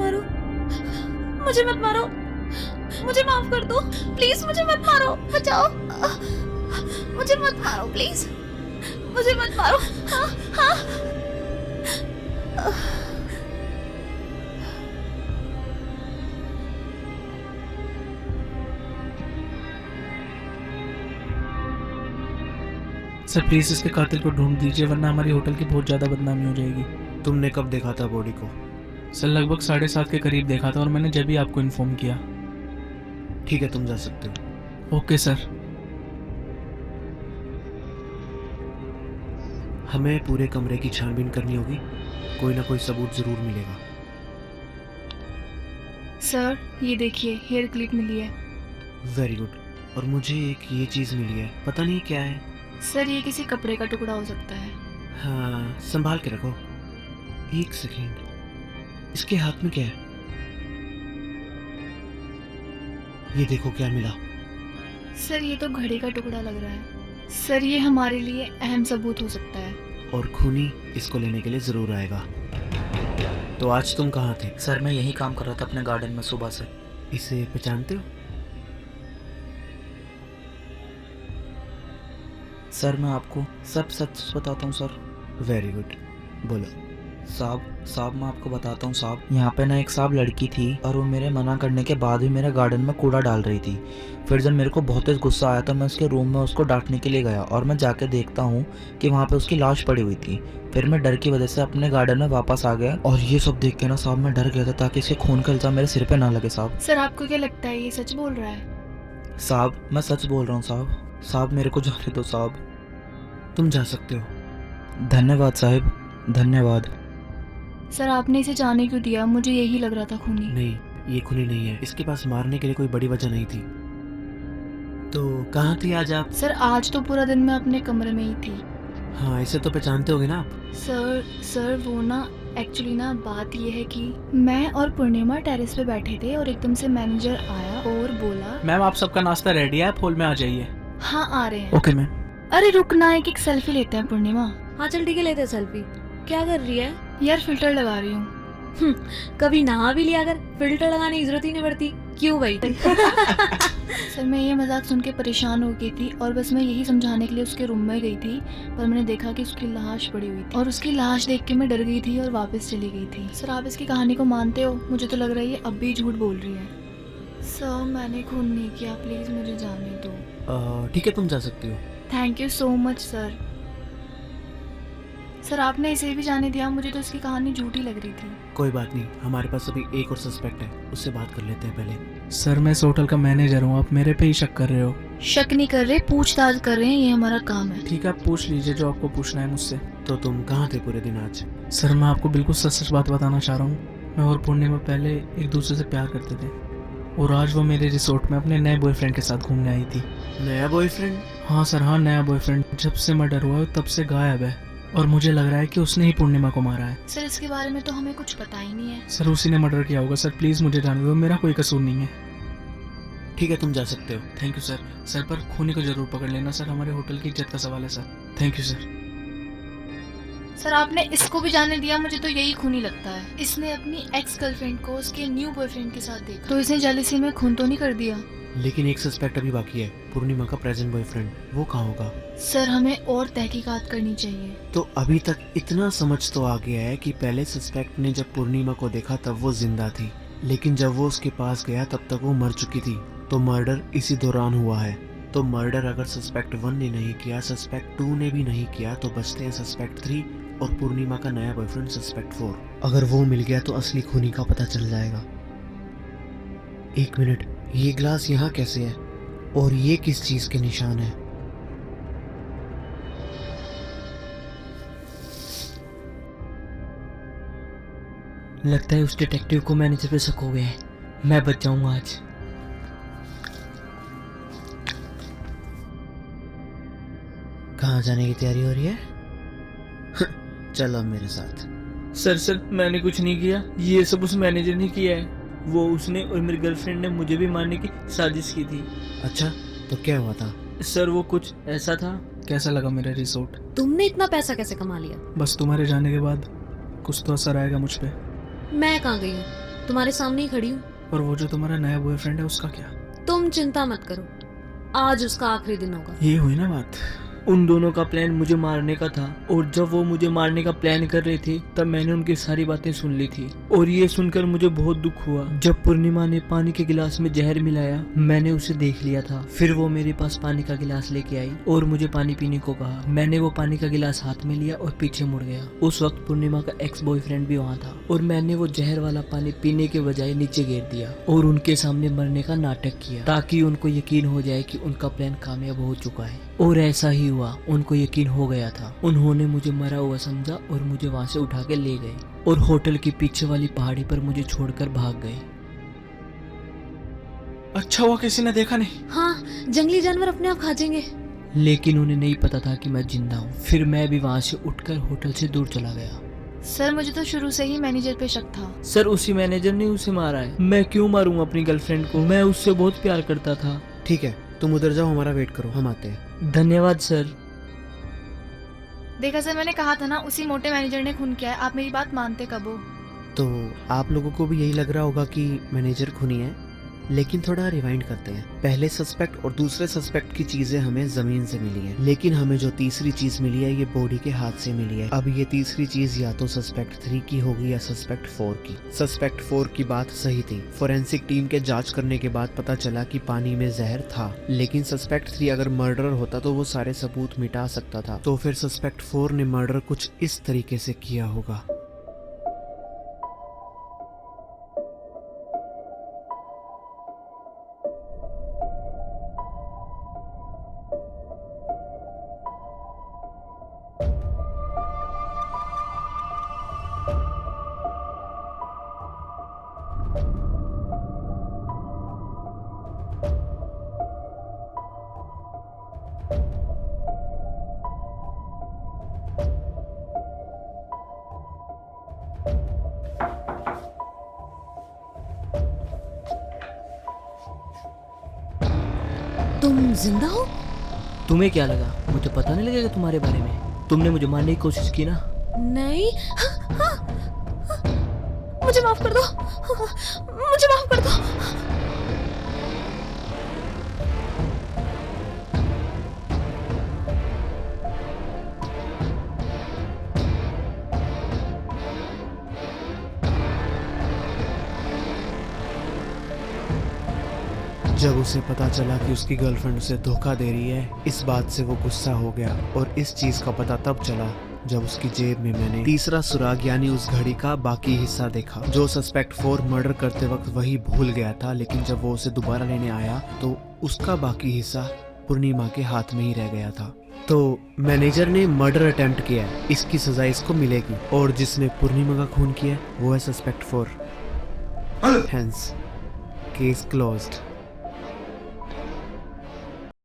मारो, मुझे मत मारो, मुझे माफ कर दो प्लीज, मुझे मत मारो, बचाओ, मुझे मत मारो प्लीज, मुझे मत मारो। हाँ हाँ। सर प्लीज इसके कातिल को ढूंढ दीजिए, वरना हमारी होटल की बहुत ज्यादा बदनामी हो जाएगी। तुमने कब देखा था बॉडी को? सर लगभग 7:30 के करीब देखा था, और मैंने जब ही आपको इन्फॉर्म किया। ठीक है, तुम जा सकते हो। Okay sir. हमें पूरे कमरे की छानबीन करनी होगी, कोई ना कोई सबूत जरूर मिलेगा। सर ये देखिए, हेयर क्लिप मिली है। Very good. और मुझे एक ये चीज़ मिली है, पता नहीं क्या है। सर ये किसी कपड़े का टुकड़ा हो सकता है। हाँ, संभाल के रखो। एक सेकेंड, इसके हाथ में क्या है? ये देखो क्या मिला। सर ये तो घड़ी का टुकड़ा लग रहा है। सर ये हमारे लिए अहम सबूत हो सकता है। और खूनी इसको लेने के लिए जरूर आएगा। तो आज तुम कहाँ थे? सर मैं यही काम कर रहा था अपने गार्डन में सुबह से। इसे पहचानते हो? सर मैं आपको सब सच बताता हूँ सर। वेरी गुड, बोलो। साहब मैं आपको बताता हूँ साहब, यहाँ पे ना एक साहब लड़की थी, और वो मेरे मना करने के बाद भी मेरे गार्डन में कूड़ा डाल रही थी। फिर जब मेरे को बहुत तेज गुस्सा आया तो मैं उसके रूम में उसको डांटने के लिए गया, और मैं जाके देखता हूँ कि वहाँ पे उसकी लाश पड़ी हुई थी। फिर मैं डर की वजह से अपने गार्डन में वापस आ गया, और ये सब देख के ना साहब मैं डर गया था, ताकि इसके खून का इल्जाम मेरे सिर पे ना लगे साहब। सर आपको क्या लगता है ये सच बोल रहा है? साहब मैं सच बोल रहा हूँ साहब मेरे को जाने दो साहब। तुम जा सकते हो। धन्यवाद साहब, धन्यवाद। सर आपने इसे जाने क्यों दिया? मुझे यही लग रहा था खूनी। नहीं, ये खूनी नहीं है। इसके पास मारने के लिए कोई बड़ी वजह नहीं थी। तो कहाँ थी आज आप? सर आज तो पूरा दिन मैं अपने कमरे में ही थी। हाँ, इसे तो पहचानते होगे ना आप? सर वो ना एक्चुअली ना बात ये है कि मैं और पूर्णिमा टेरेस पे बैठे थे, और एकदम से मैनेजर आया और बोला, मैम आप सबका नाश्ता रेडी है, आप हॉल में आ जाइए। हाँ आ रहे हैं। Okay ma'am. अरे रुकना, एक सेल्फी लेते हैं पूर्णिमा। हाँ चल ठीक है, लेते सेल्फी। क्या कर रही है? यार फिल्टर लगा रही हूँ। कभी नहा भी लिया, अगर फिल्टर लगाने की जरूरत ही नहीं पड़ती। क्यों भाई? सर मैं ये मजाक सुन के परेशान हो गई थी, और बस मैं यही समझाने के लिए उसके रूम में गई थी, पर मैंने देखा कि उसकी लाश पड़ी हुई थी, और उसकी लाश देख के मैं डर गई थी और वापस चली गई थी। सर आप इसकी कहानी को मानते हो? मुझे तो लग रहा है ये अब भी झूठ बोल रही है। सर मैंने खून नहीं किया, प्लीज मुझे जाने दो। ठीक है, तुम जा सकते हो। Thank you so much sir. Sir आपने इसे भी जाने दिया, मुझे तो इसकी कहानी झूठी लग रही थी। कोई बात नहीं, हमारे पास अभी एक और सस्पेक्ट है, उससे बात कर लेते हैं पहले। सर मैं इस होटल का मैनेजर हूँ, आप मेरे पे ही शक कर रहे हो। शक नहीं कर रहे, पूछताछ कर रहे हैं, ये हमारा काम है। ठीक है, आप पूछ लीजिए जो आपको पूछना है मुझसे। तो तुम कहाँ थे पूरे दिन आज? सर मैं आपको बिल्कुल सच सच बात बताना चाह रहा हूँ। मैं और पूर्णिमा पहले एक दूसरे से प्यार करते थे, और आज वो मेरे रिसोर्ट में अपने नए बॉयफ्रेंड के साथ घूमने आई थी। नया बॉयफ्रेंड? हाँ सर हाँ, नया बॉयफ्रेंड। जब से मर्डर हुआ है तब से गायब है, और मुझे लग रहा है कि उसने ही पूर्णिमा को मारा है। सर इसके बारे में तो हमें कुछ पता ही नहीं है। सर उसी ने मर्डर किया होगा। सर प्लीज मुझे जाने दो, मेरा कोई कसूर नहीं है। ठीक है, तुम जा सकते हो। Thank you sir. सर पर खूनी को जरूर पकड़ लेना सर, हमारे होटल की इज्जत का सवाल है sir. Thank you sir. Sir आपने इसको भी जाने दिया, मुझे तो यही खूनी लगता है। इसने अपनी एक्स गर्लफ्रेंड को उसके न्यू बॉयफ्रेंड के साथ देखा, तो इसने जेलसी में खून तो नहीं कर दिया? लेकिन एक सस्पेक्ट अभी बाकी है, पूर्णिमा का प्रेजेंट बॉयफ्रेंड। वो कहाँ होगा? सर हमें और तहकीकात करनी चाहिए। तो अभी तक इतना समझ तो आ गया है कि पहले सस्पेक्ट ने जब पूर्णिमा को देखा तब वो जिंदा थी, लेकिन जब वो उसके पास गया तब तक वो मर चुकी थी। तो मर्डर इसी दौरान हुआ है। तो मर्डर अगर सस्पेक्ट 1 ने नहीं किया, सस्पेक्ट 2 ने भी नहीं किया, तो बचते हैं सस्पेक्ट 3 और पूर्णिमा का नया बॉयफ्रेंड सस्पेक्ट 4। अगर वो मिल गया तो असली खूनी का पता चल जाएगा। एक मिनट, ये ग्लास यहाँ कैसे है, और ये किस चीज के निशान है? लगता है उस डिटेक्टिव को मैनेजर पे शक हो गया है। मैं बच जाऊंगा आज। कहाँ जाने की तैयारी हो रही है? चल अब मेरे साथ। सर मैंने कुछ नहीं किया, ये सब उस मैनेजर ने किया है। वो उसने और मेरी गर्लफ्रेंड ने मुझे भी मारने की साजिश की थी। अच्छा, तो क्या हुआ था? सर वो कुछ ऐसा था। कैसा लगा मेरा रिसोर्ट? तुमने इतना पैसा कैसे कमा लिया? बस तुम्हारे जाने के बाद कुछ तो असर आएगा मुझ पे। मैं कहाँ गई हूँ? तुम्हारे सामने ही खड़ी हूँ। और वो जो तुम्हारा नया बॉयफ्रेंड है उसका क्या? तुम चिंता मत करो, आज उसका आखिरी दिन होगा। ये हुई ना बात। उन दोनों का प्लान मुझे मारने का था, और जब वो मुझे मारने का प्लान कर रहे थे तब मैंने उनकी सारी बातें सुन ली थी। और ये सुनकर मुझे बहुत दुख हुआ। जब पूर्णिमा ने पानी के गिलास में जहर मिलाया, मैंने उसे देख लिया था। फिर वो मेरे पास पानी का गिलास लेके आई और मुझे पानी पीने को कहा। मैंने वो पानी का गिलास हाथ में लिया और पीछे मुड़ गया। उस वक्त पूर्णिमा का एक्स बॉयफ्रेंड भी वहाँ था, और मैंने वो जहर वाला पानी पीने के बजाय नीचे गिर दिया और उनके सामने मरने का नाटक किया, ताकि उनको यकीन हो जाए कि उनका प्लान कामयाब हो चुका है। और ऐसा ही हुआ, उनको यकीन हो गया था। उन्होंने मुझे मरा हुआ समझा और मुझे वहां से उठा के ले गए और होटल के पीछे वाली पहाड़ी पर मुझे छोड़कर भाग गए। अच्छा हुआ किसी ने देखा नहीं। हाँ, जंगली जानवर अपने आप खा जाएंगे। लेकिन उन्हें नहीं पता था कि मैं जिंदा हूँ। फिर मैं भी वहां से उठकर होटल से दूर चला गया। सर मुझे तो शुरू से ही मैनेजर पे शक था। सर, उसी मैनेजर ने उसे मारा है। मैं क्यों मारूंगा अपनी गर्लफ्रेंड को? मैं उससे बहुत प्यार करता था। ठीक है, तुम उधर जाओ, हमारा वेट करो, हम आते हैं। धन्यवाद सर। देखा सर, मैंने कहा था ना उसी मोटे मैनेजर ने खून किया है। आप मेरी बात मानते कब हो? तो आप लोगों को भी यही लग रहा होगा कि मैनेजर खूनी है, लेकिन थोड़ा रिवाइंड करते हैं। पहले सस्पेक्ट और दूसरे सस्पेक्ट की चीजें हमें जमीन से मिली है, लेकिन हमें जो तीसरी चीज मिली है ये बॉडी के हाथ से मिली है। अब ये तीसरी चीज या तो सस्पेक्ट 3 की होगी या सस्पेक्ट 4 की। सस्पेक्ट 4 की बात सही थी। फोरेंसिक टीम के जांच करने के बाद पता चला कि पानी में जहर था, लेकिन सस्पेक्ट 3 अगर मर्डरर होता तो वो सारे सबूत मिटा सकता था। तो फिर सस्पेक्ट 4 ने मर्डर कुछ इस तरीके से किया होगा। तुम जिंदा हो? तुम्हें क्या लगा मुझे पता नहीं लगेगा तुम्हारे बारे में? तुमने मुझे मारने की कोशिश की ना। नहीं। मुझे माफ कर दो, मुझे माफ कर दो। जब उसे पता चला कि उसकी गर्लफ्रेंड उसे धोखा दे रही है, इस बात से वो गुस्सा हो गया। और इस चीज का पता तब चला जब उसकी जेब में मैंने तीसरा सुराग यानी उस घड़ी का बाकी हिस्सा देखा, जो सस्पेक्ट 4 मर्डर करते वक्त वही भूल गया था। लेकिन जब वो उसे दोबारा लेने आया तो उसका बाकी हिस्सा पूर्णिमा के हाथ में ही रह गया था। तो मैनेजर ने मर्डर अटेम्प्ट किया है, इसकी सजा इसको मिलेगी। और जिसने पूर्णिमा का खून किया वो है सस्पेक्ट 4। Hence case closed.